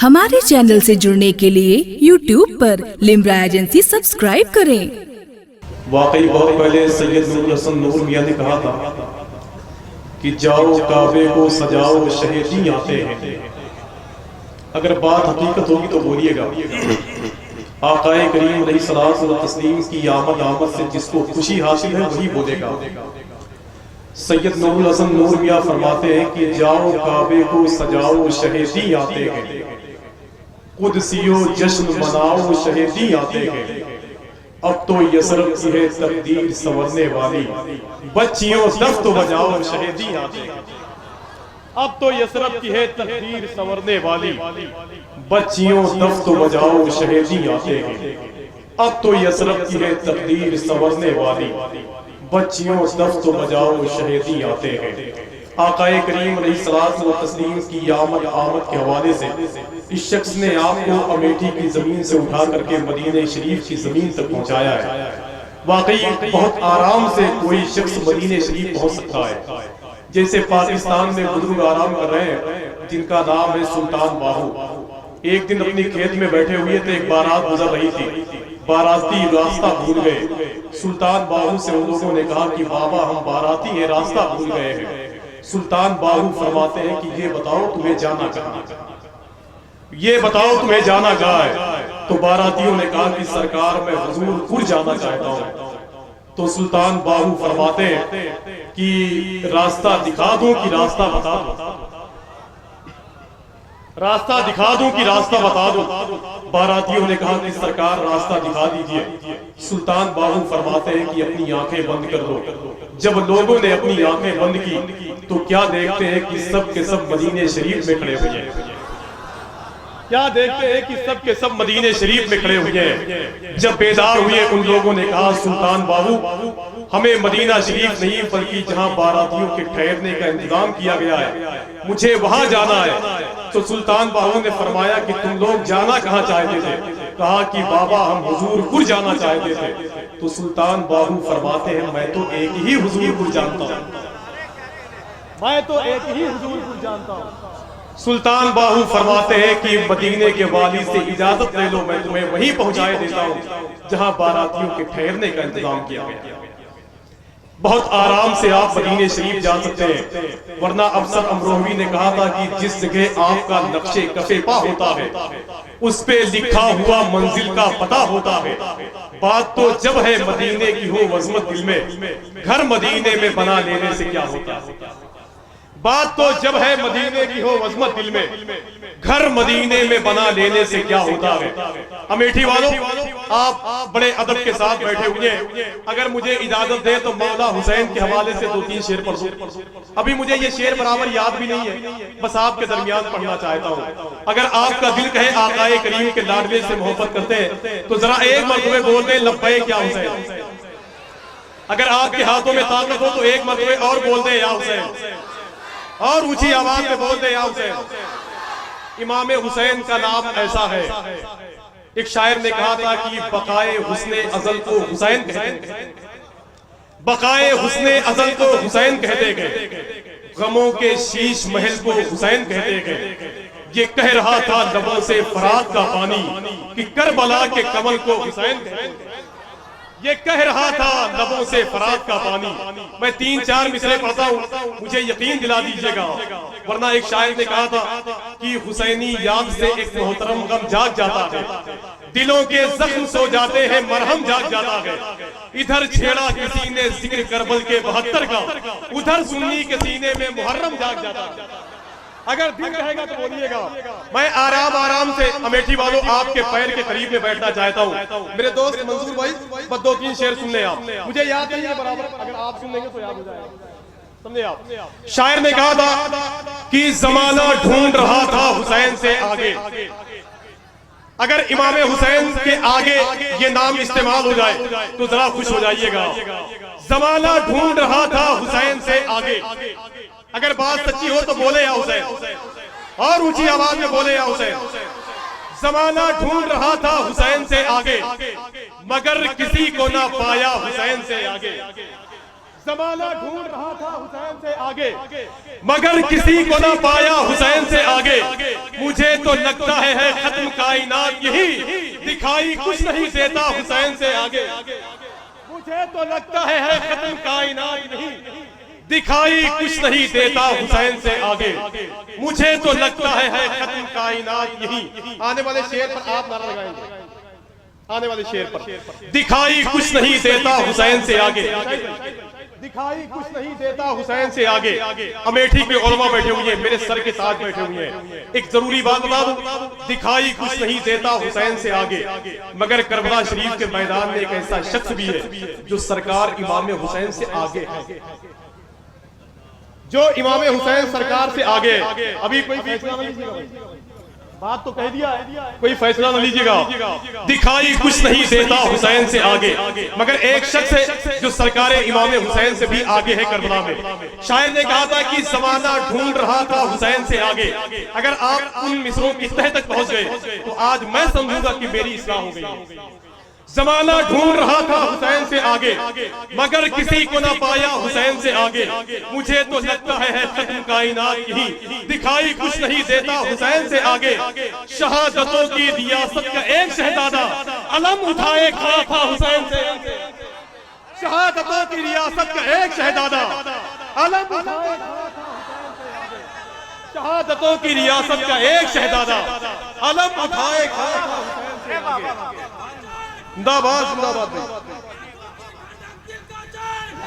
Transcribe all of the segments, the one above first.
हमारे चैनल से जुड़ने के लिए YouTube पर लिम्रा एजेंसी सब्सक्राइब करें। वाकई बहुत पहले सैयद नूरुल हसन नूर मियां ने कहा था कि जाओ काबे को सजाओ शहीदी आते हैं। अगर बात हकीकत होगी तो बोलिएगा। आकाए करीम अलैहिस्सलातु व तस्लीम की आमद से जिसको खुशी हासिल है वही बोलेगा। सैयद नूरुल हसन नूर मियां फरमाते हैं कि जाओ काबे को सजाओ शहीदी आते हैं, कुदसियो जश्न मनाओ शहीदी आते हैं। अब तो यसरब की है तकदीर संवरने वाली, बच्चियों दफ्त बजाओ शहीदी आते हैं। अब तो यसरब की है तकदीर संवरने वाली, बच्चियों दफ्त बजाओ शहीदी आते हैं। अब तो यसरब की है तकदीर संवरने वाली, बच्चियों दफ्त बजाओ शहीदी आते हैं। आकाए करीम अलैहिस्सलातु व तस्लीम की आमद के हवाले से इस शख्स ने आपको अमेठी की जमीन से उठा करके मदीने शरीफ की जमीन तक पहुंचाया है। वाकई बहुत आराम से कोई शख्स मदीने शरीफ पहुंच सकता है। जैसे पाकिस्तान में बुजुर्ग आराम कर रहे हैं जिनका नाम है सुल्तान बाहू। एक दिन अपनी खेत में बैठे हुए थे, एक बारात गुजर रही थी, बाराती रास्ता भूल गए। सुल्तान बाहू से उन लोगों ने कहा कि बाबा हम बाराती हैं, रास्ता भूल गए हैं। सुल्तान बाहू फरमाते हैं कि ये बताओ तुम्हें जाना कहाँ, ये बताओ तुम्हें जाना कहाँ है। तो बारातियों ने कहा कि सरकार मैं हुजूरपुर जाना चाहता हूँ। तो सुल्तान बाहू फरमाते हैं कि रास्ता दिखा दूं कि रास्ता बता दो, रास्ता दिखा दूं कि रास्ता बता दो। बारातियों ने कहा कि सरकार रास्ता दिखा दीजिए। सुल्तान बाहू फरमाते हैं कि अपनी आंखें बंद कर दो। जब लोगों ने अपनी आंखें बंद की तो क्या देखते हैं कि सब के सब मदीने शरीफ में खड़े हुए हैं। क्या देखते हैं कि सब के सब मदीने शरीफ में खड़े हुए हैं। जब बेदार हुए उन लोगों ने कहा सुल्तान बाहू हमें मदीना शरीफ नहीं बल्कि जहां बारातियों के ठहरने का इंतजाम किया गया है मुझे वहां जाना है। तो सुल्तान बाहू ने फरमाया कि तुम लोग जाना कहां चाहते थे। कहा कि बाबा हम हुजूरपुर जाना चाहते थे। तो सुल्तान बाहू फरमाते हैं मैं तो एक ही हुजूरपुर जानता हूं, मैं तो एक ही हुजूरपुर जानता हूं। सुल्तान बाहू फरमाते हैं कि मदीने के वाली से इजाजत ले लो, मैं तुम्हें वहीं पहुंचाए देता हूं जहां बारातियों के ठहरने का इंतजाम किया गया। बहुत आराम से आप मदीने शरीफ जा सकते हैं, वरना अफसर अमरोही ने कहा था कि जिस जगह आपका नक्शे कफेपा होता है उस पे लिखा हुआ मंजिल का पता होता है। बात तो जब है मदीने की हो वज़मत दिल में, घर मदीने में बना लेने से क्या होता है। बात तो जब है मदीने की हो वज़मत दिल में, घर मदीने में बना लेने से क्या होता है। अमेठी वालों आप बड़े अदब के साथ बैठे हुए हैं, अगर मुझे इजाजत दे तो मौला हुसैन के हवाले से 2-3 शेर पढ़ दूं। अभी मुझे ये शेर बराबर याद भी नहीं है, बस आपके दरमियान पढ़ना चाहता हूँ। अगर आपका दिल कहे आकाए करीम के लाडले से मोहब्बत करते हैं तो जरा एक मरतबे बोल दें लब्बैक या हुसैन। अगर आपके हाथों में ताकत हो तो एक मरतबे और बोल दें या हुसैन, और ऊंची आवाज में बोल दे या हुसैन। इमाम हुसैन का नाम ऐसा है, एक शायर ने कहा था कि बकाए हुस्ने अज़ल को हुसैन कहते हैं, बकाए हुस्ने अज़ल को हुसैन कहते गए, गमों के शीश महल को हुसैन कहते गए। ये कह रहा था लबों से फरात का पानी कि करबला के कमल को हुसैन कहते हैं। ये कह रहा था लबों से फरात का पानी। मैं 3-4 मिसरे पढ़ता हूँ, मुझे यकीन दिला दीजिएगा, वरना एक शायर ने कहा था कि हुसैनी याद से एक मोहतरम गम जाग जाता है, दिलों के जख्म सो जाते हैं मरहम जाग जाता है। इधर छेड़ा किसी ने जिक्र करबल के 72 का, उधर सुन्नी के सीने में मुहर्रम जाग जाता है। अगर दिल रहेगा तो बोलिएगा। मैं आराम से अमेठी वालों आपके पैर के करीब में बैठना चाहता हूँ। मेरे दोस्त मंसूर भाई बस 2-3 शेर सुन ले आप, मुझे याद नहीं है बराबर, अगर आप सुन लेंगे तो याद हो जाएगा, समझे आप। शायर ने कहा था कि जमाना ढूंढ रहा था हुसैन से आगे। अगर इमाम हुसैन के आगे ये नाम इस्तेमाल हो जाए तो जरा खुश हो जाइएगा। जमाना ढूंढ रहा था हुसैन से आगे। अगर बात सच्ची हो तो बोले या हुसैन, और ऊंची आवाज में बोले या हुसैन। जमाना ढूंढ रहा था हुसैन से आगे, मगर किसी को ना पाया हुसैन से आगे। जमाना ढूंढ रहा था हुसैन से आगे, मगर किसी को ना पाया हुसैन से आगे। मुझे तो लगता है खत्म कायनात यही, दिखाई कुछ नहीं देता हुसैन से आगे। मुझे तो लगता है खत्म कायनात यही, दिखाई कुछ नहीं देता हुसैन से आगे। मुझे तो लगता है खत्म कायनात यही। आने वाले शेर पर आप नारा लगाएंगे, आने वाले शेर पर। दिखाई कुछ नहीं देता हुसैन से आगे, दिखाई कुछ नहीं देता हुसैन से आगे। अमेठी के उलमा बैठे हुए हैं, मेरे सर के साथ बैठे हुए हैं। एक जरूरी बात बता दूं, दिखाई कुछ नहीं देता हुसैन से आगे, मगर करबला शरीफ के मैदान में एक ऐसा शख्स भी है जो सरकार इमाम हुसैन से आगे है, जो इमाम हुसैन सरकार से आगे। अभी कोई फैसला नहीं लीजिएगा, बात तो कह दिया है, कोई फैसला न लीजिएगा। दिखाई कुछ नहीं देता हुसैन से आगे, मगर एक शख्स है जो सरकार इमाम हुसैन से भी आगे है करबला में। शायर ने कहा था कि जमाना ढूंढ रहा था हुसैन से आगे। अगर आप उन मिसरों की तह तक पहुंच गए तो आज मैं समझूंगा कि मेरी इस्लाह हो गई। जमाना ढूंढ रहा था हुसैन से आगे, मगर किसी को ना पाया हुसैन से आगे। मुझे तो लगता है खत्म कायनात यही, दिखाई कुछ नहीं देता हुसैन से आगे। शहादतों की रियासत का एक शहजादा अलम उठाए खड़ा था हुसैन से। शहादतों की रियासत का एक शहजादा अलम उठाए, शहादतों की रियासत का एक शहजादा अलम उठाए खड़ा था हुसैन से आगे। जिंदाबाद जिंदाबाद।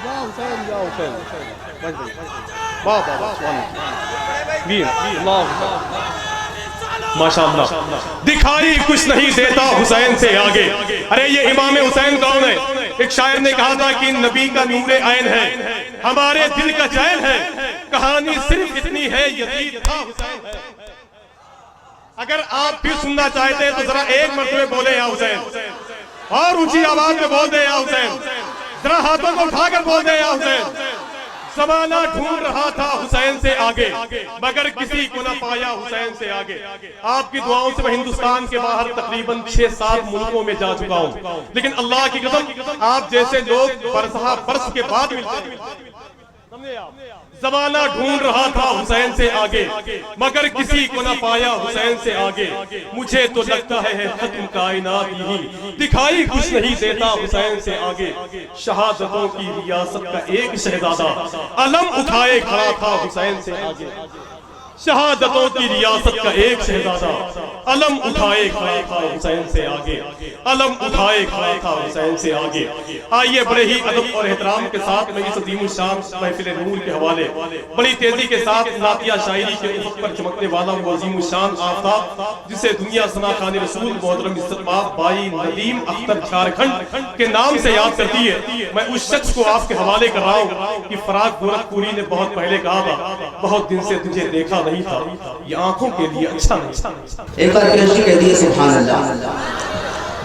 या हुसैन या हुसैन, वाह वाह वाह, वीर माशाअल्लाह। दिखाई कुछ नहीं देता हुसैन से आगे। अरे ये इमाम हुसैन कौन है? एक शायर ने कहा था कि नबी का नूरे ऐन है, हमारे दिल का चैन है, कहानी सिर्फ इतनी है यजीद था हुसैन है। अगर आप फिर सुनना चाहते हैं तो जरा एक मरतबे बोले या हुसैन, और ऊंची आवाज में बोल दे या हुसैन, जरा हाथों को उठाकर बोल दे या हुसैन। जमाना ढूंढ रहा था हुसैन से आगे, मगर किसी को ना पाया हुसैन से आगे। आपकी दुआओं से मैं हिंदुस्तान के बाहर तकरीबन 6-7 मुल्कों में जा चुका हूं, लेकिन अल्लाह की कसम आप जैसे लोग बरसहा बरस के बाद मिलते हैं। जमाना ढूंढ रहा था हुसैन से आगे, मगर किसी को ना पाया हुसैन से आगे। मुझे तो लगता है खत्म कायनात यही, दिखाई कुछ नहीं देता हुसैन से आगे। शहादतों की रियासत का एक शहजादा अलम उठाए खड़ा था हुसैन से आगे। शहादतों की रियासत का एक शहजादा अलम उठाए खड़ा था हुसैन से आगे, अलम उठाए खड़ा था हुसैन से आगे। आइए बड़े ही अदब और एहतराम के साथ मैं इस अजीम शान महफिल नूर के हवाले बड़ी तेजी के साथ नातिया शायरी के उफ़क़ पर चमकने वाला वो अजीम शान आफ्ताब जिसे दुनिया सना खान रसूल मोहतरम इज्जत माब भाई नदीम अख्तर झारखंड के नाम से याद करती है, मैं उस शख्स को आपके हवाले कर रहा हूँ कि फराग गोरखपुरी ने बहुत पहले कहा था, बहुत दिन से तुझे देखा नहीं था, ये आंखों के लिए अच्छा नहीं। एक बार पेशी कह दिए सुभान अल्लाह,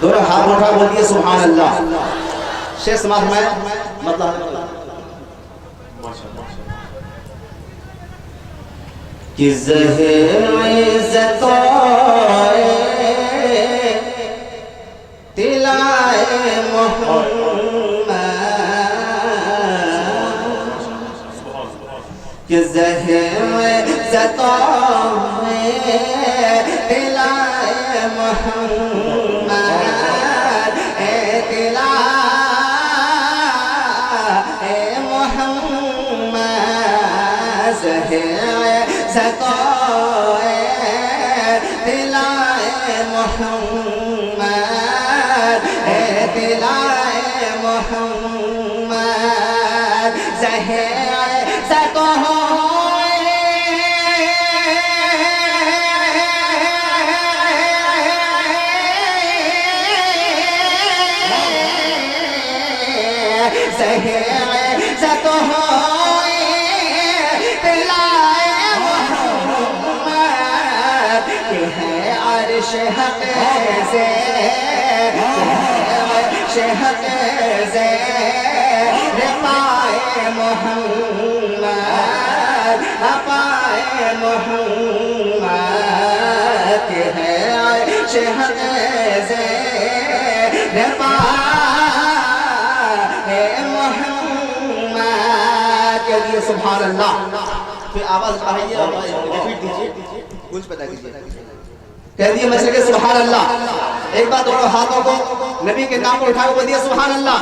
दोनों हाथ उठा बोल दिए सुभान अल्लाह। शेख समाज में मतलब कि तिलाए मोहम्मद कि तिलाए मोहम्मद तिलाए मोहम्मद तिलाए मोहम्मद तिलाए मोहम्मद पाए मोहम्मद पाए मोहम्मद है शहर से पाए मोहम्मद कहिए सुभान अल्लाह। फिर आवाज बढ़ाइए और रिपीट दीजिए, कुछ बता दीजिए, कह दिए मचल के सुभान अल्लाह। एक बार दोनों हाथों को नबी के नाम को उठाकर बोल दिया सुभान अल्लाह।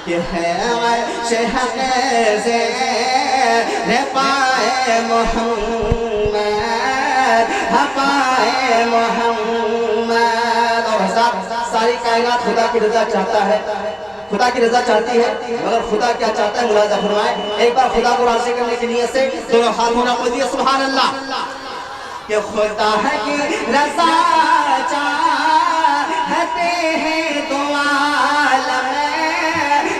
कि है से रे पाए मोहम्मद, पाए मोहम्मद। और सारी कायनात खुदा की रजा चाहता है, खुदा की रजा चाहती है, मगर खुदा क्या चाहता है मुलाजा फरमाए। एक बार खुदा को राज़ी करने की नियत से दोनों हाथ होना बोल दिया सुभान अल्लाह। कि खुदा है कि रजा चाहते हैं तो आलम,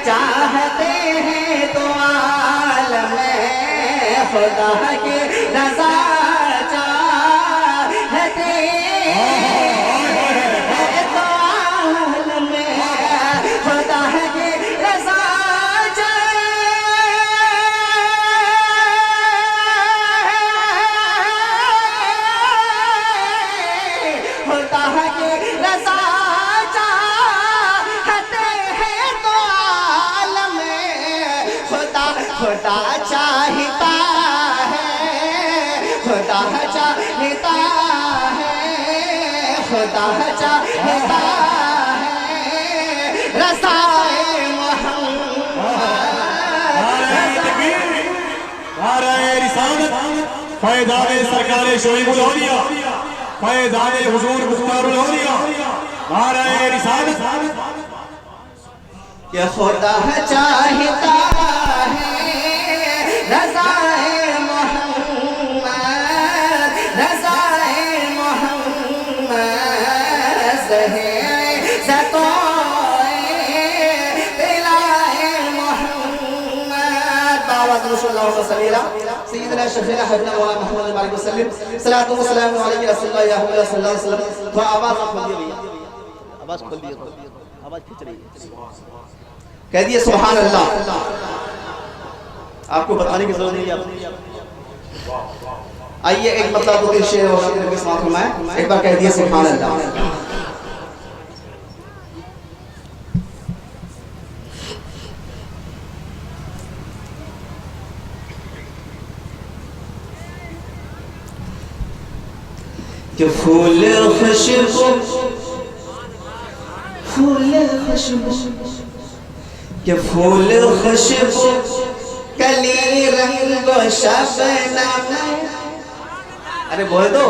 चाहते हैं तो आलम, खुदा है कि रजा चाहते तो आलम, खुदा है कि रजा होता है कि रजा चाहते हैं तो आलम, खुदा खुदा चाहता है, खुदा चाहता है, खुदा चाहता है रज़ाए मोहम्मद। फैज़ाने सरकार शोइबुल औलिया, फैज़ाने हुजूर मुख्तारुल औलिया, नाराए रिसालत। कि खुदा चाहता है रज़ाए मोहम्मद, रज़ाए मोहम्मद, दिलाए मोहम्मद। बाबा सैयदना शफीना हबीबना मौलाना मुहम्मद बारिक वसल्लम सल्लल्लाहु अलैहि रसूलुल्लाह या सल्लल्लाहु अलैहि वसल्लम। थोड़ा आवाज खोल दिए भैया, आवाज खोल दिए, आवाज खींच रही है। कह दिए सुभान अल्लाह। आपको बताने की जरूरत नहीं है। आइए एक मतलब दो तीन शेर और नबी के साथ में एक बार कह दिए सुभान अल्लाह। कि फूल खुशबू, फूल खुशबू, कि फूल खुशबू कली रंग शबनम। अरे बोल दो।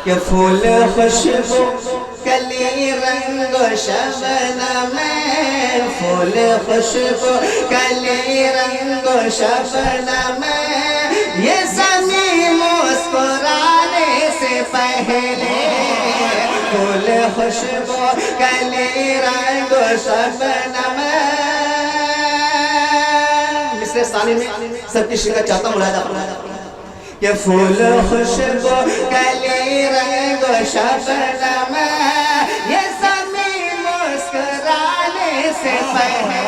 कि फूल खुशबू कली रंग शबनम, फूल खुशबू कली रंग शबनम, ये ज़मीं मुस्कुराने से पहले फूल खुशबू कली रंग शबनम। मिसरे सानी में सबकी शिरकत चाहता हूँ, मुलाजा कि फूल खुशबू कली रंग शबनम, ये ज़मीं मुस्कुराने से पहले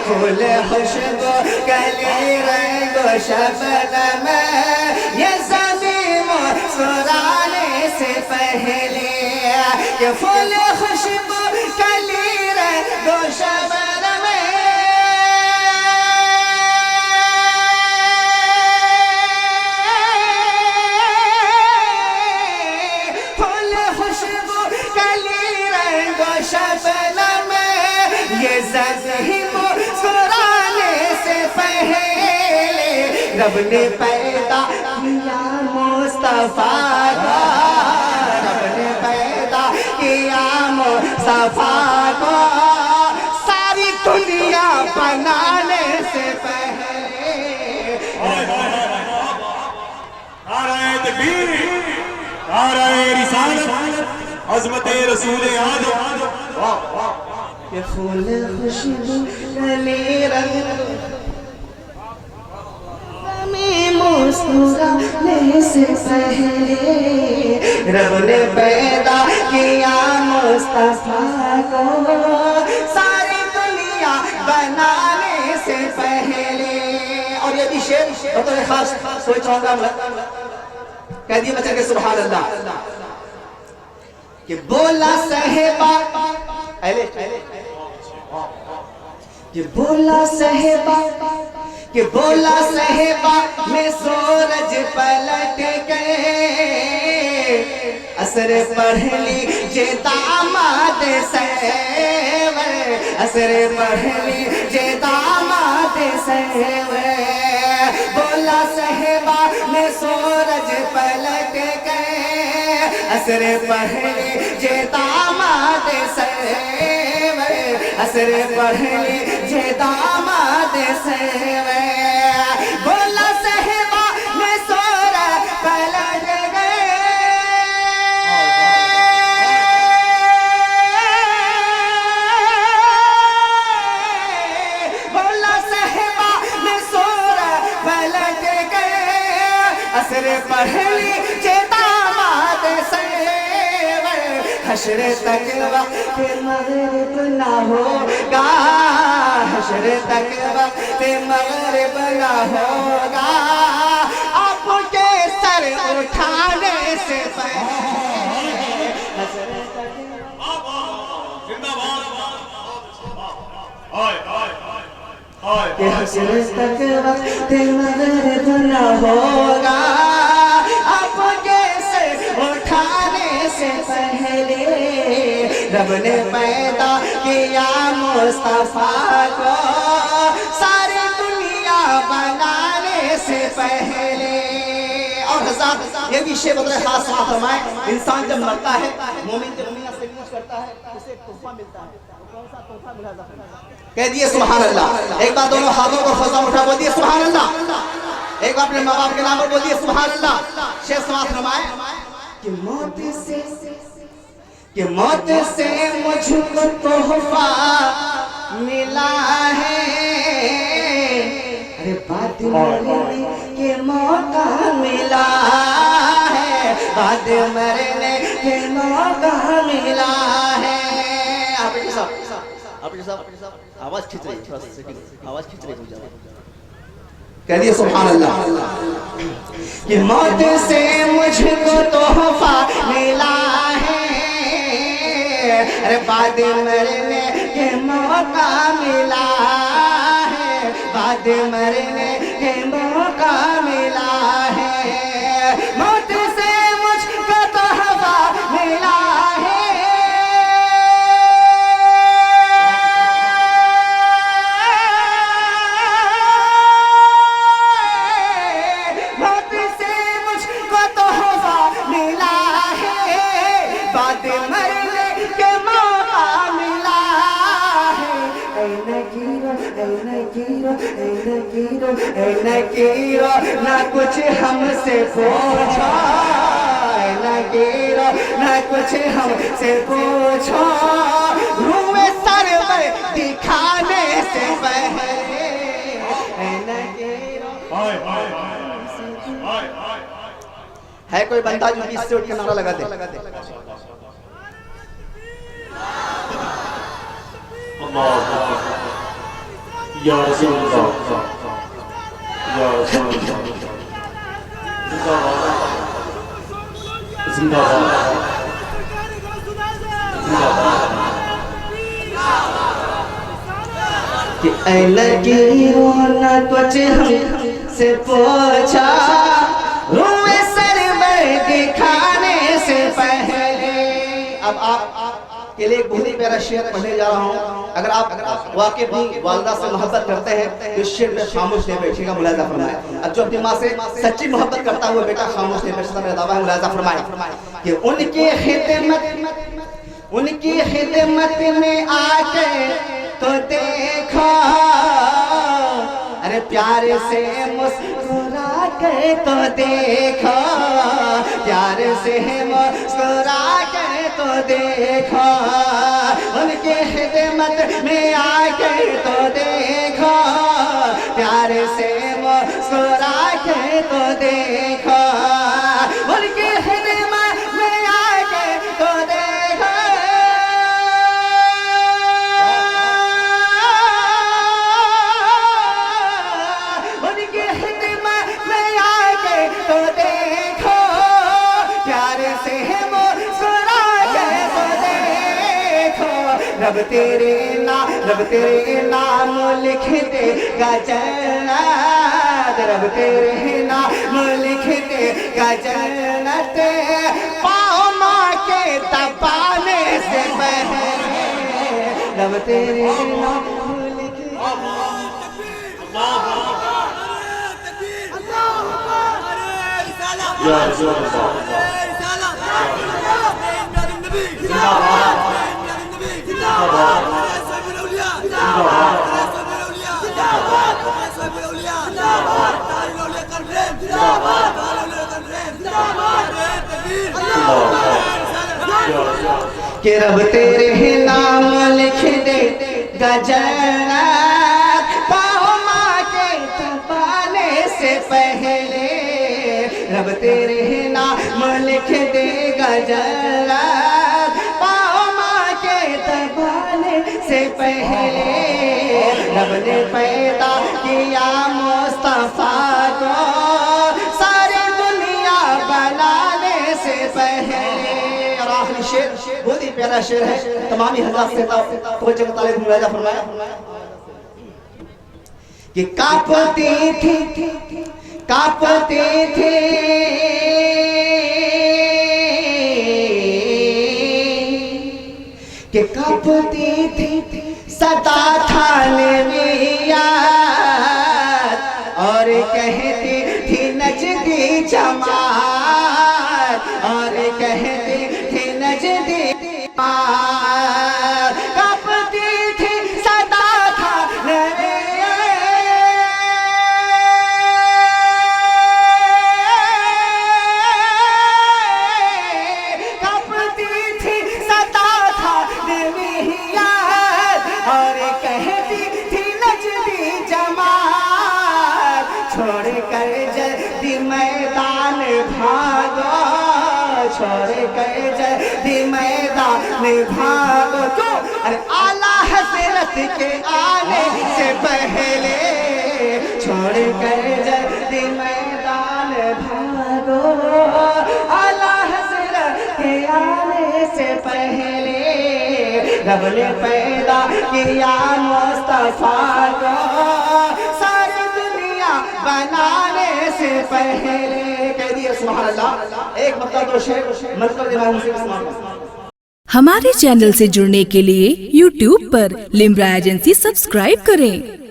फूल खुशबू कली रंग शबनम, ये ज़मीं मुस्कुराने से पहले। ये फूल खुशबू कली रंग शबनम, फूल खुशबू कली रंग शबनम, ये ज़मीं मुस्कुराने से पहले रब ने पैदा किया मुस्तफा को, रब ने पैदा किया मुस्तफा को, सारी दुनिया बनाने से पहले। नाराए तकबीर, नाराए रिसालत, अज़मते रसूल आदम। ये फूल खुशबू कली रंग मुस्कुराने से पहले रब ने पैदा किया मुस्तफा को, सारी दुनिया बनाने से पहले। और ये भी शेर तो खास कोई चाहूंगा कह दिए बच्चे के सुभान अल्लाह। कि बोला साहिबा कि बोला साहिबा कि बोला सहबा में सूरज पलट गए, असर पढ़ लीजिए दामाद सैवर, असर पढ़ लीजिए दामाद सैवर। बोला सहबा में सूरज पलट गए, असर पढ़ लीजिए दामाद सैवर, असर पढ़ लीजिए दामाद सैवर। बोला सहबा में सूरज पलट गए, बोला सहबा में सूरज पलट गए, असर पढ़ लीजिए दामाद सैवर। हश्र तक वक्त मगरिब ना होगा, हश्र तक वक्त मगरिब ना होगा, आपके सर उठाने से पहले हश्र तक वक्त मगरिब ना होगा, आपके सर उठाने से पहले रब ने पैदा किया मुस्तफा को, सारी दुनिया बनाने से पहले। और हज़ार ये भी शेर बदले खास फरमाए, इंसान जब मरता है, मोमिन जब दुनिया से विदा करता है, उसे एक तोहफा मिलता है। कौन सा तोहफा मिला? कह दिए सुभान अल्लाह। एक बार दोनों हाथों को फजा उठा बोल दिए सुभान अल्लाह। एक बार अपने माँ बाप के नाम पर बोल दिए सुभान अल्लाह। शेर समाप्त फरमाए कि मौत से मुझको तोहफा मिला है, अरे बाद मरने के मौका मिला है, बाद मरने के मौका मिला है। आप साहब आवाज खींच रही है, थोड़ा सा सेकंड आवाज खींच रही है ज्यादा। कह दिए सुभान अल्लाह कि मौत से मुझको तोहफा मिला है, अरे बाद मरने के मौका मिला है, बाद मरने के मौका मिला है। मौत से मुझको तोहफा मिला है, मौत से मुझको तोहफा मिला है, बाद मरने के मौका मिला है। ऐ नकीरो ना कुछ हमसे पूछो, ऐ नकीरो ना कुछ हमसे पूछो, रूए सरवर दिखाने से पहले। ऐ नकीरो है कोई बंदा जो इससे उठ के नारा लगा दे? या रसूल अल्लाह, या रसूल अल्लाह, जिंदाबाद, जिंदाबाद। कि ऐ लकीरो ना कुछ हमसे पूछा, रूए सरवर दिखाने से पहले। अब आप के लिए एक बहुत ही प्यारा शेर पढ़ने जा रहा हूँ। अगर आप वाकई अपनी वालिदा से मोहब्बत करते हैं तो इस शेर में खामोश नहीं बैठेगा, मुलाहिजा फरमाए। अब जो अपनी माँ से सच्ची मोहब्बत करता हुआ बेटा खामोश नहीं बैठता, मेरा दावा है, मुलाहिजा फरमाए कि उनकी खिदमत में आके तो देखो, अरे प्यार से मुस्कुरा के तो देखो, प्यार से मुस्कुरा के तो देखो, उनके खिदमत में आके तो देखो, प्यार से मुस्कुरा के तो देखो, उनके खिदमत में आके तो देखो, उनके खिदमत में आके तो देखो, प्यार से मुस्कुरा के तो देखो, रब तेरे नाम लिख देगा जन्नत, रब तेरे नाम लिख देगा जन्नत, पाँव माँ के तपाने से पहले रब तेरे नाम लिख कि रब तेरे नाम लिख दे जन्नत, पाँव माँ के तपाने से पहले रब तेरे नाम लिख देगा जन्नत, पाँव माँ के तपाने से पहले रब ने पैदा किया मुस्तफा को, सारी दुनिया बनाने से पहले। और आखिरी शेर बहुत ही प्यारा शेर है, तमामी हज़ार से तो जगह ताले राजा फरमाया कि कांपती थी कि कांपती थी सदा था नबियात, और कहती थी नजदी जमात, और कहती थी नजदी जमात, कांपती थी सदा था कांपती थी सदा था नबियात, और कहती थी नजदी जमात, छोड़ कर जल्दी मैदान भागो, छोड़ कर जल्दी मैदान भागो, क्यों? अरे आला हज़रत के आने से पहले छोड़ कर जल्दी मैदान भागो, आला हज़रत के आने से पहले रब ने पैदा किया मुस्तफा को, सारी दुनिया बनाने से पहले। कह दिए सुभान अल्लाह। एक मरतबा तो शेर मतलब इमाम हुसैन सुभान अल्लाह। हमारे चैनल से जुड़ने के लिए YouTube पर लिम्रा एजेंसी सब्सक्राइब करें।